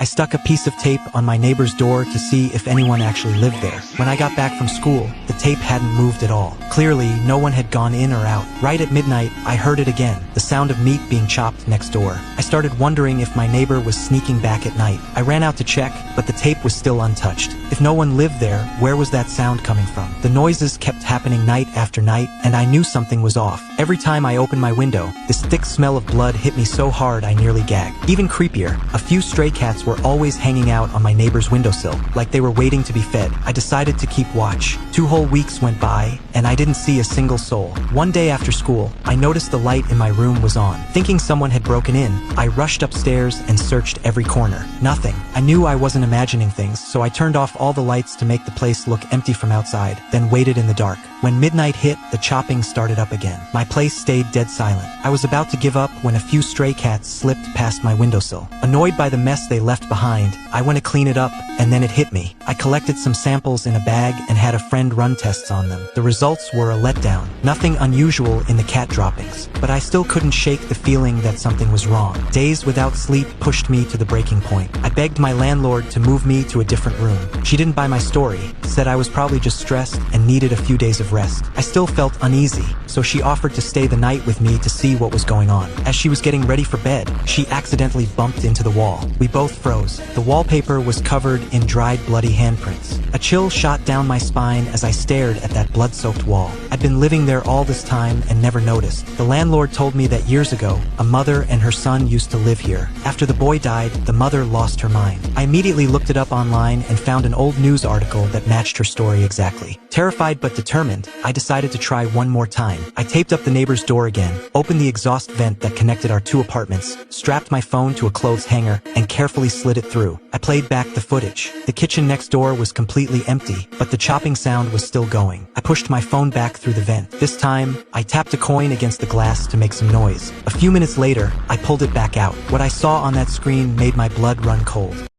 I stuck a piece of tape on my neighbor's door to see if anyone actually lived there. When I got back from school, the tape hadn't moved at all. Clearly, no one had gone in or out. Right at midnight, I heard it again, the sound of meat being chopped next door. I started wondering if my neighbor was sneaking back at night. I ran out to check, but the tape was still untouched. If no one lived there, where was that sound coming from? The noises kept happening night after night, and I knew something was off. Every time I opened my window, this thick smell of blood hit me so hard I nearly gagged. Even creepier, a few stray cats were always hanging out on my neighbor's windowsill, like they were waiting to be fed. I decided to keep watch. 2 whole weeks went by, and I didn't see a single soul. One day after school, I noticed the light in my room was on. Thinking someone had broken in, I rushed upstairs and searched every corner. Nothing. I knew I wasn't imagining things, so I turned off all the lights to make the place look empty from outside, then waited in the dark. When midnight hit, the chopping started up again. My place stayed dead silent. I was about to give up when a few stray cats slipped past my windowsill. Annoyed by the mess they left behind, I went to clean it up, and then it hit me. I collected some samples in a bag and had a friend run tests on them. The results were a letdown. Nothing unusual in the cat droppings, but I still couldn't shake the feeling that something was wrong. Days without sleep pushed me to the breaking point. I begged my landlord to move me to a different room. She didn't buy my story, said I was probably just stressed and needed a few days of rest. I still felt uneasy, so she offered to stay the night with me to see what was going on. As she was getting ready for bed, she accidentally bumped into the wall. We both froze. The wallpaper was covered in dried, bloody handprints. A chill shot down my spine as I stared at that blood-soaked wall. I'd been living there all this time and never noticed. The landlord told me that years ago, a mother and her son used to live here. After the boy died, the mother lost her mind. I immediately looked it up online and found an old news article that matched her story exactly. Terrified but determined, I decided to try one more time. I taped up the neighbor's door again, opened the exhaust vent that connected our 2 apartments, strapped my phone to a clothes hanger, and carefully slid it through. I played back the footage. The kitchen next door was completely empty, but the chopping sound was still going. I pushed my phone back through the vent. This time, I tapped a coin against the glass to make some noise. A few minutes later, I pulled it back out. What I saw on that screen made my blood run cold.